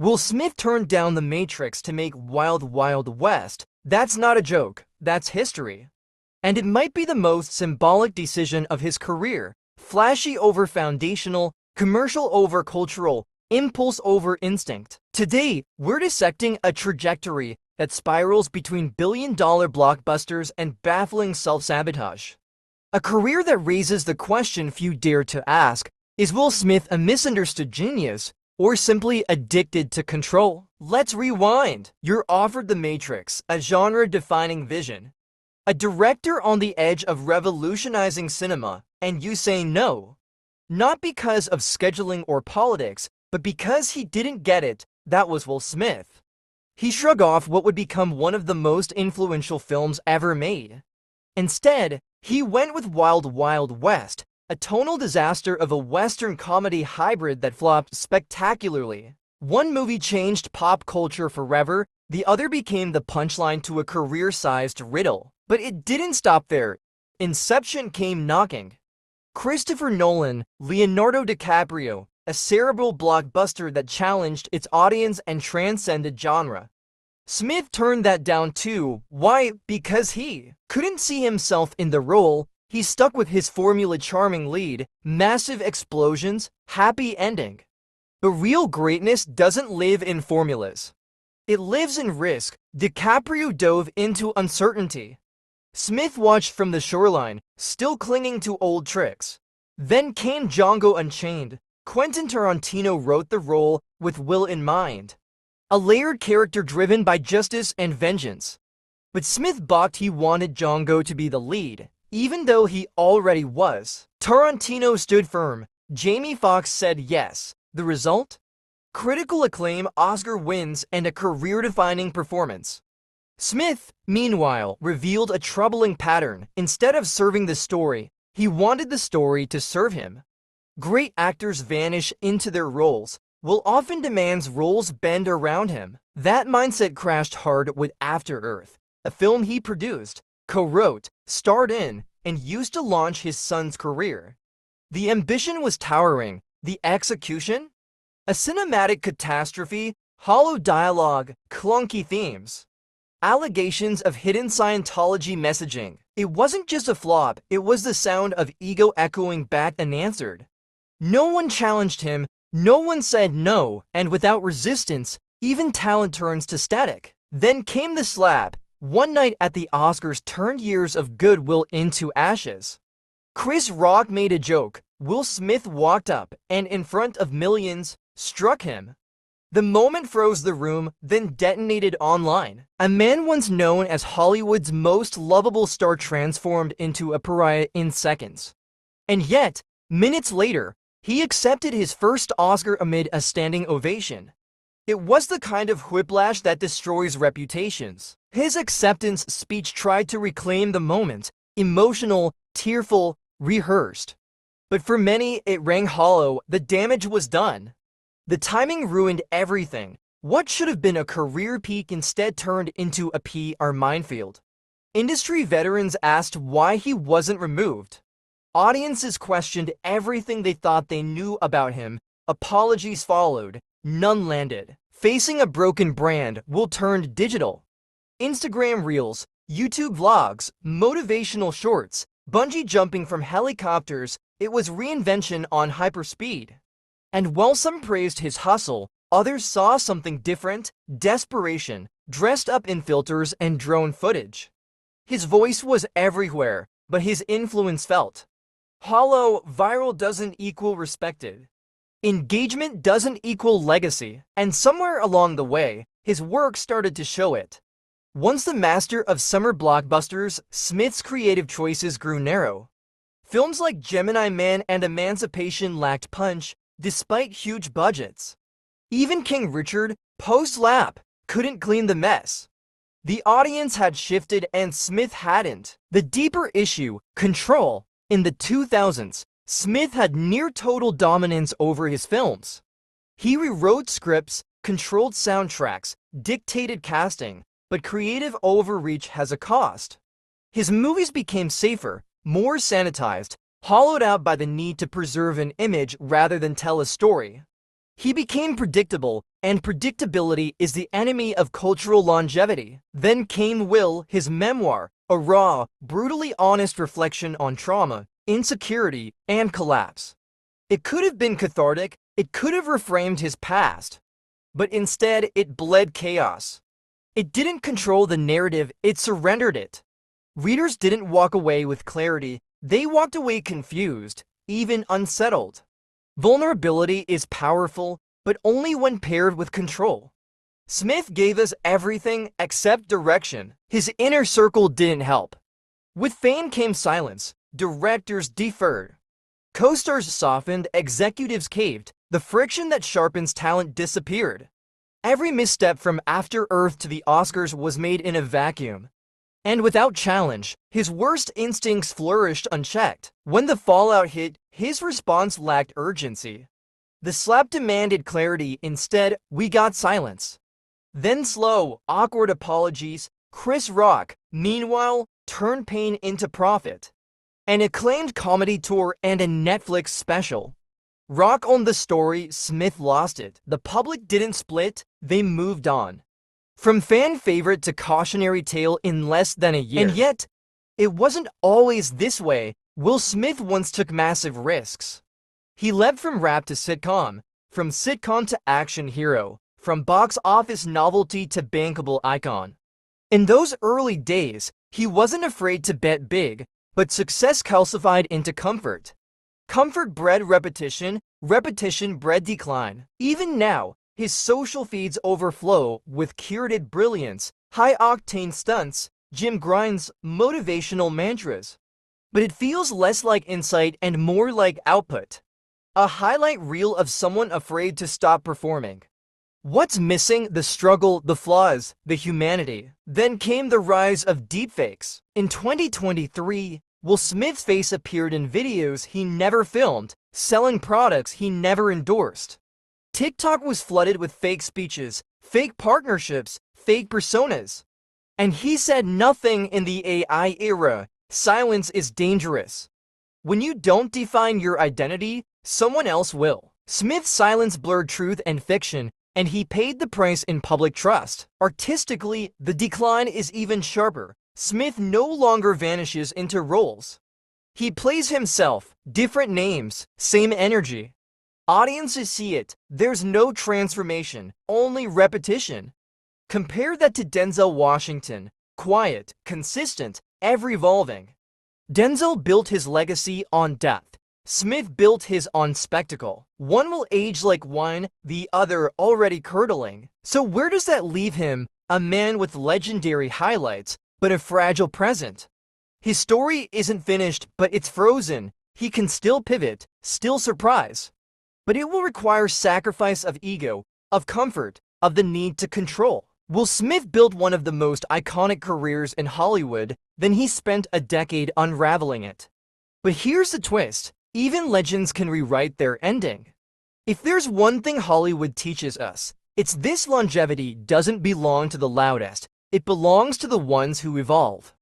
Will Smith turned down The Matrix to make Wild Wild West. That's not a joke, that's history. And it might be the most symbolic decision of his career. Flashy over foundational, commercial over cultural, impulse over instinct. Today, we're dissecting a trajectory that spirals between billion-dollar blockbusters and baffling self-sabotage. A career that raises the question few dare to ask: is Will Smith a misunderstood genius, or simply addicted to control? Let's rewind. You're offered The Matrix, a genre-defining vision. A director on the edge of revolutionizing cinema, and you say no. Not because of scheduling or politics, but because he didn't get it. That was Will Smith. He shrugged off what would become one of the most influential films ever made. Instead, he went with Wild Wild West, a tonal disaster of a Western comedy hybrid that flopped spectacularly. One movie changed pop culture forever, the other became the punchline to a career-sized riddle. But it didn't stop there. Inception came knocking. Christopher Nolan, Leonardo DiCaprio, a cerebral blockbuster that challenged its audience and transcended genre. Smith turned that down too. Why? Because he couldn't see himself in the role. He stuck with his formula: charming lead, massive explosions, happy ending. But real greatness doesn't live in formulas. It lives in risk. DiCaprio dove into uncertainty. Smith watched from the shoreline, still clinging to old tricks. Then came Django Unchained. Quentin Tarantino wrote the role with Will in mind. A layered character driven by justice and vengeance. But Smith balked. He wanted Django to be the lead, even though he already was. Tarantino stood firm. Jamie Foxx said yes. The result? Critical acclaim, Oscar wins, and a career-defining performance. Smith, meanwhile, revealed a troubling pattern. Instead of serving the story, he wanted the story to serve him. Great actors vanish into their roles. Will often demands roles bend around him. That mindset crashed hard with After Earth, a film he produced, co-wrote, starred in, and used to launch his son's career. The ambition was towering. The execution? A cinematic catastrophe, hollow dialogue, clunky themes. Allegations of hidden Scientology messaging. It wasn't just a flop, it was the sound of ego echoing back unanswered. No one challenged him, no one said no, and without resistance, even talent turns to static. Then came the slap. One night at the Oscars turned years of goodwill into ashes. Chris Rock made a joke. Will Smith walked up and, in front of millions, struck him. The moment froze the room, then detonated online. A man once known as Hollywood's most lovable star transformed into a pariah in seconds. And yet, minutes later, he accepted his first Oscar amid a standing ovation. It was the kind of whiplash that destroys reputations. His acceptance speech tried to reclaim the moment, emotional, tearful, rehearsed. But for many, it rang hollow. The damage was done. The timing ruined everything. What should have been a career peak instead turned into a PR minefield. Industry veterans asked why he wasn't removed. Audiences questioned everything they thought they knew about him. Apologies followed. None landed. Facing a broken brand, Will turned digital. Instagram Reels, YouTube vlogs, motivational shorts, bungee jumping from helicopters. It was reinvention on hyperspeed. And while some praised his hustle, others saw something different: desperation, dressed up in filters and drone footage. His voice was everywhere, but his influence felt hollow. Viral doesn't equal respected. Engagement doesn't equal legacy. And somewhere along the way, his work started to show it. Once the master of summer blockbusters, Smith's creative choices grew narrow. Films like Gemini Man and Emancipation lacked punch, despite huge budgets. Even King Richard, post-lap, couldn't clean the mess. The audience had shifted and Smith hadn't. The deeper issue, control. In the 2000s, Smith had near total dominance over his films. He rewrote scripts, controlled soundtracks, dictated casting, but creative overreach has a cost. His movies became safer, more sanitized, hollowed out by the need to preserve an image rather than tell a story. He became predictable, and predictability is the enemy of cultural longevity. Then came Will, his memoir, a raw, brutally honest reflection on trauma, insecurity, and collapse. It could have been cathartic, it could have reframed his past, but instead it bled chaos. It didn't control the narrative, it surrendered it. Readers didn't walk away with clarity, they walked away confused, even unsettled. Vulnerability is powerful, but only when paired with control. Smith gave us everything except direction. His inner circle didn't help. With fame came silence. Directors deferred. Co-stars softened, executives caved. The friction that sharpens talent disappeared. Every misstep from After Earth to the Oscars was made in a vacuum. And without challenge, his worst instincts flourished unchecked. When the fallout hit, his response lacked urgency. The slap demanded clarity, instead, we got silence. Then slow, awkward apologies. Chris Rock, meanwhile, turned pain into profit. An acclaimed comedy tour and a Netflix special. Rock owned the story, Smith lost it. The public didn't split, they moved on. From fan favorite to cautionary tale in less than a year. And yet, it wasn't always this way. Will Smith once took massive risks. He leapt from rap to sitcom, from sitcom to action hero, from box office novelty to bankable icon. In those early days, he wasn't afraid to bet big, but success calcified into comfort. Comfort bred repetition, repetition bred decline. Even now, his social feeds overflow with curated brilliance, high-octane stunts, gym grinds, motivational mantras. But it feels less like insight and more like output. A highlight reel of someone afraid to stop performing. What's missing? The struggle, the flaws, the humanity. Then came the rise of deepfakes. In 2023, Will Smith's face appeared in videos he never filmed, selling products he never endorsed. TikTok was flooded with fake speeches, fake partnerships, fake personas. And he said nothing in the AI era. Silence is dangerous. When you don't define your identity, someone else will. Smith's silence blurred truth and fiction, and he paid the price in public trust. Artistically, the decline is even sharper. Smith no longer vanishes into roles. He plays himself, different names, same energy. Audiences see it. There's no transformation, only repetition. Compare that to Denzel Washington, quiet, consistent, ever-evolving. Denzel built his legacy on depth. Smith built his on spectacle. One will age like wine, the other already curdling. So where does that leave him? A man with legendary highlights, but a fragile present. His story isn't finished, but it's frozen. He can still pivot, still surprise. But it will require sacrifice of ego, of comfort, of the need to control. Will Smith built one of the most iconic careers in Hollywood, then he spent a decade unraveling it. But here's the twist. Even legends can rewrite their ending. If there's one thing Hollywood teaches us, it's this: longevity doesn't belong to the loudest. It belongs to the ones who evolve.